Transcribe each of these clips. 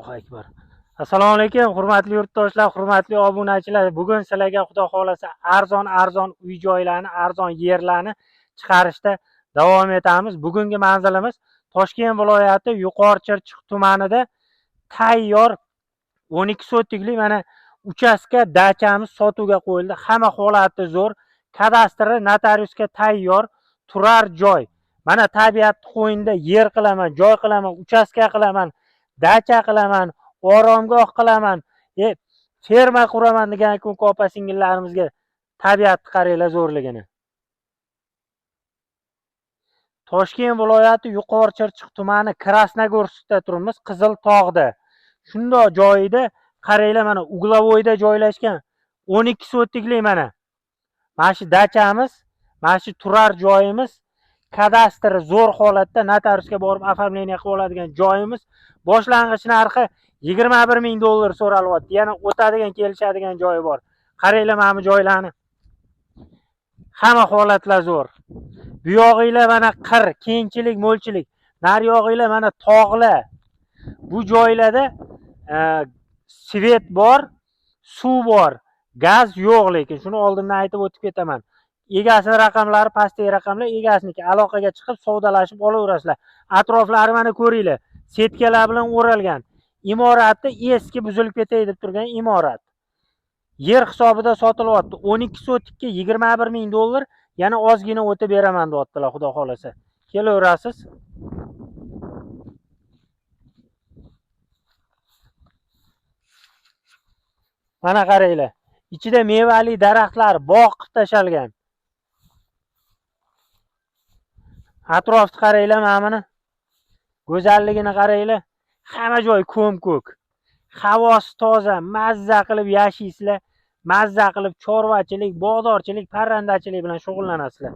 Allohu akbar. Assalomu alaykum, hurmatli yurtdoshlar, hurmatli obunachilar. Bugun sizlarga Xudo xolasa arzon uy-joylarni, arzon yerlarni chiqarishda davom etamiz. Bugungi manzilimiz Toshkent viloyati Yuqori Chirchiq tumanida tayyor 12 sotikli mana uchastka dachamiz sotuvga qo'yildi. Hamma holati zo'r. Kadastri notariusga tayyor, turar joy. Mana tabiatni qo'ynida yer qilaman, joy qilaman, uchastka qilaman, dacha qilaman, oromgoh qilaman, ferma quraman degan kun opa singillarimizga tabiatni qaranglar zo'rligini. Toshkent viloyati Yuqori Chirchiq tumani Krasnogorskda turibmiz, Qiziltog'da. Shundoq joyida qaranglar, mana uglovoyda joylashgan 12 sotikli mana shu dachamiz, mana shu turar joyimiz, kadastri zo'r holatda, notariusga borib оформление qilib oladigan joyimiz. Boshlang'ich narxi 21 ming dollar so'ralyapti. Yana o'tadigan, kelishadigan joyi bor. Qaranglar mana bu joylarni. Hamma holatlar zo'r. Bu yog'inglar mana qir, kengchilik, mo'lchilik. Nari yog'inglar mana tog'lar. Bu joylarda svet bor, suv bor, gaz yo'q, lekin shuni oldindan aytib o'tib ketaman. Egasini raqamlari pastdagi raqamlar, egasiniki aloqaga chiqib savdolashib olaverasizlar. Atroflari mana ko'ringlar, setkalar bilan o'ralgan. Imoratni eski buzilib ketay deb turgan imorat. Yer hisobida sotilyapti. 12 sotikka 21 ming dollar, yana ozgina o'tib beraman deyaptilar, xudo xolasa. Kelaverasiz. Mana qaranglar. Ichida mevali daraxtlar, bog' qilib tashalgan. Atrofni qaranglar, mana buni. Go'zalligini qaranglar. Hamma joy ko'm-ko'k. Havosi toza, mazza qilib yashaysizlar. Mazza qilib chorvachilik, bog'dorchilik, parrandachilik bilan shug'ullanasizlar.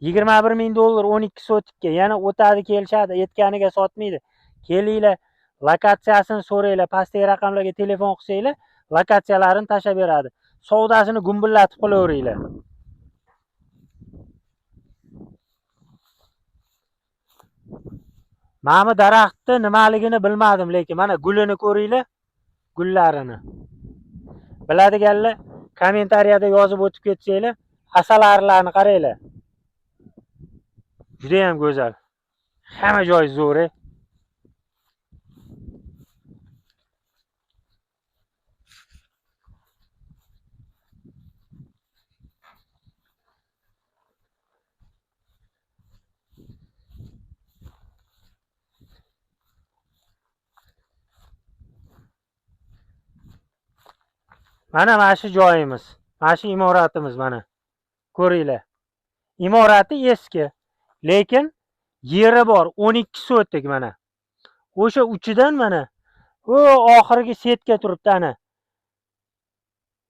21 ming dollar 12 sotikka. Yana o'tadi, kelishadi, aytganiga sotmaydi. Kelinglar, lokatsiyasini so'ranglar, pastdagi raqamlarga telefon qilsanglar, lokatsiyalarini tashab beradi. Savdosini gumbullatib qo'yaveringlar. Mana bu daraxtni nimaligini bilmadim, lekin mana gulini ko'ringlar, gullarini. Biladiganlar kommentariyada yozib o'tib ketsanglar, asalarilarni qaranglar. Juda ham go'zal. Hamma joy zo'r. Mana shu joyimiz, mana shu imoratimiz mana. Ko'ringlar. Imorati eski, lekin yeri bor, 12 sotik mana. O'sha uchidan mana o oxirgi setka turibdi ana.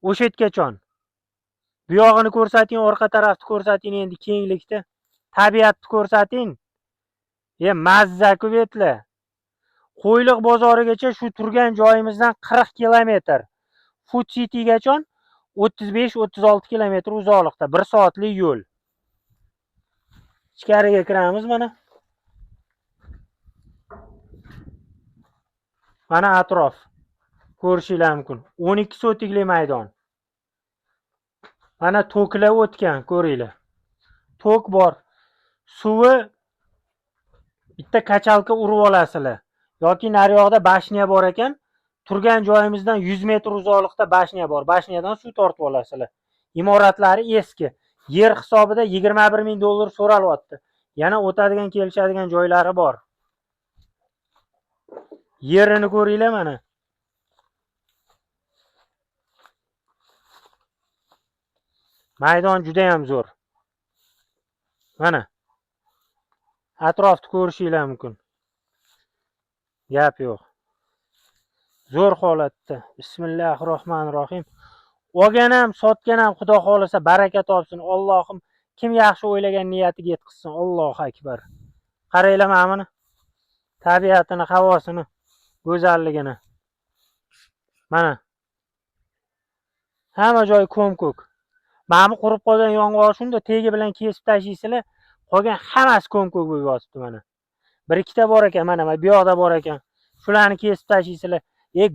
O'sha yergacha. Bu yog'ini ko'rsating, orqa tarafni ko'rsating, endi kenglikda. Tabiatni ko'rsating. Mazza ko'petlar. Qo'yliq bozorigacha shu turgan joyimizdan 40 kilometr. Food Citygacha 35-36 kilometr uzoqlikda, 1 soatlik yo'l. Ichkariga kiramiz mana. Mana atrof. Ko'rishinglar mumkin. 12 sotikli maydon. Mana toklar o'tgan, ko'ringlar. Tok bor. Suvi bitta kachalka urib olasizlar. Yoki nari yoqda bashniya bor ekan, turgan joyimizdan 100 metr uzoqlikda bashniya bor. Bashniyadan suv tortib olasizlar. Imoratlari eski. Yer hisobida 21 ming dollar so'ralyapti. Yana o'tadigan, kelishadigan joylari bor. Yerini ko'ringlar mana. Maydon juda ham zo'r. Mana. Atrofni ko'rishinglar mumkin. Gap yo'q. Zo'r holatda. Bismillahirrohmanirrohim. Olgan ham, sotgan ham Xudo xolasa baraka topsin. Allohim kim yaxshi o'ylagan niyatiga yetkazsin. Allohu akbar. Qaranglar mana buni. Tabiatini, havosini, go'zalligini. Mana. Hamma joy ko'm-ko'k. Mana bu qurib qolgan yong'oq shunda tegi bilan kesib tashlaysizlar, qolgan hammasi ko'm-ko'k bo'lib yotibdi mana. Bir ikkita bor ekan, mana bu yoqda bor ekan. shularni kesib tashlaysizlar.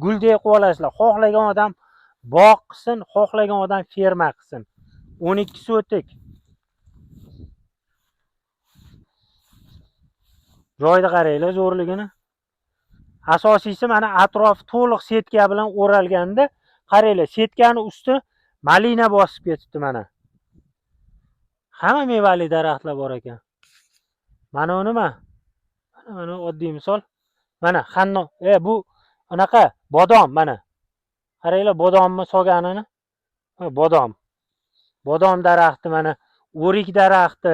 Guldek qilib olasizlar. Xohlagan odam bog' qilsin, xohlagan odam ferma qilsin. 12 sotik. Joyda qaranglar zo'rligini. Asosiysi mana atrof to'liq setka bilan o'ralganda, qaranglar, setkani usti malina bosib ketibdi mana. Hamma mevali daraxtlar bor ekan. Mana nima? Mana oddiy misol. Mana xanno, bu anaqa bodom mana. Qaranglar, bodomni solganini. Bodom. Bodom daraxti mana, o'rik daraxti.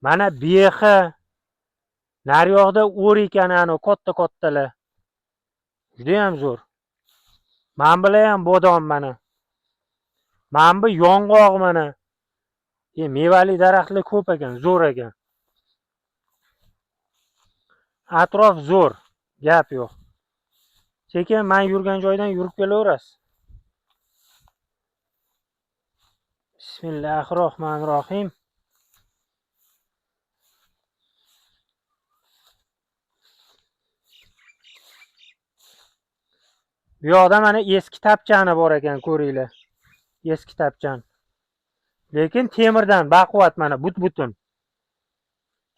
Mana behi. Nari yoqda o'rik ana katta-kattalar. Juda ham zo'r. Men bilan ham bodom mana. Men bu yong'oq mana. Mevali daraxtlar ko'p ekan, zo'r ekan. Atrof zo'r, gap yo'q. Sekin men yurgan joydan yurib kelaverasiz. Bismillahirrohmanirrohim. Bu yoqda mana eski tapchani bor ekan, ko'ringlar. Eski tapchan. Lekin temirdan baquvvat mana but-butun.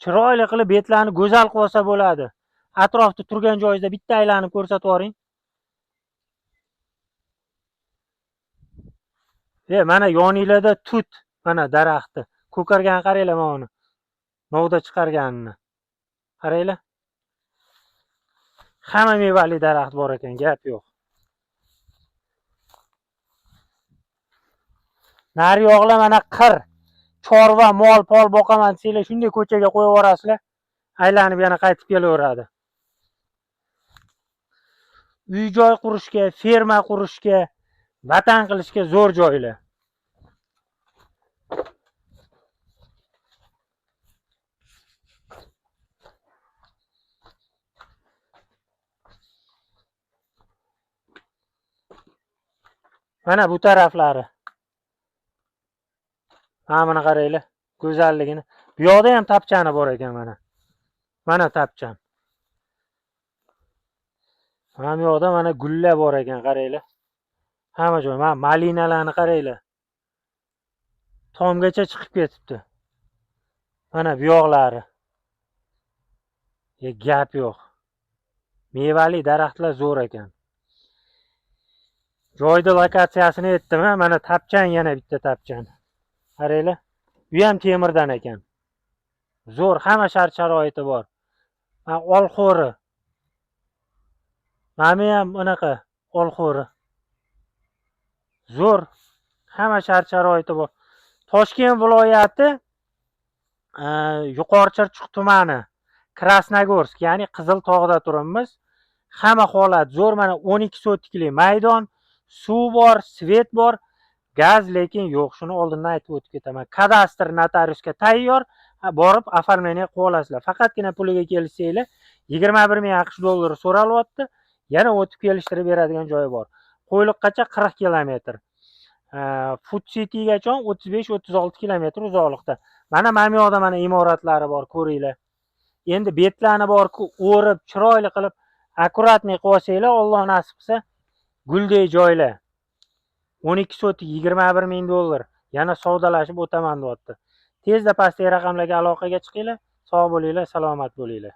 Chiroyli qilib betlarni go'zal qilib olsa bo'ladi. Atrofda turgan joyingizda bitta aylanib ko'rsatib yuboring. Mana yoninglarda tut, mana daraxti. Ko'kargan qaranglar mana uni. Novda chiqarganini. Qaranglar. Hamma mevali daraxt bor ekan, gap yo'q. Nari yoqlar mana qir. Chorva, mol-pol boqaman desanglar, shunday ko'chaga qo'yib yuborasizlar. Aylanib yana qaytib kelaveradi. Uy-joy qurishga, ferma qurishga, vatan qilishga zo'r joylar. Mana bu taraflari. Mana qaranglar, go'zalligini. Bu yoqda ham tapchani bor ekan mana. Mana tapchan. Mana bu yoqda mana gullar bor ekan, qaranglar. Hamma joy. Mana malinalarni qaranglar. Tomgacha chiqib ketibdi. Mana bu yoqlari. Gap yo'q. Mevali daraxtlar zo'r ekan. Joyda lokatsiyasini aytdim, mana tapchan, yana bitta tapchan. Qaranglar. Bu ham temirdan ekan. Zo'r, hamma shart-sharoiti bor. Olxo'ri. Mana ham unaqa olxo'ri. Zo'r, hamma shart-sharoiti bor. Toshkent viloyati Yuqori Chirchiq tumani, Krasnogorsk, ya'ni Qiziltog'da turibmiz. Hamma holat zo'r. Mana 12 sotikli maydon, suv bor, svet bor, gaz lekin yo'q. Shuni oldindan aytib o'tib ketaman. Kadastr notariusga tayyor, borib оформление qilib olasizlar. Faqatgina puliga kelishsanglar 21 ming AQSh dollari so'ralyapti. Yana o'tib kelishtirib beradigan joyi bor. Qo'yliqqacha 40 kilometr. Food Citygacha 35-36 kilometr uzoqlikda. Mana bu yoqda mana imoratlari bor, ko'ringlar. Endi betlarni borku o'rib, chiroyli qilib, akkuratniy qilib olsanglar, Alloh nasib qilsa, guldek joylar. 12 sotik 21 ming dollar. Yana savdolashib o'taman deyapti. Tezda pastdagi raqamlarga aloqaga chiqinglar. Sog' bo'linglar, salomat bo'linglar.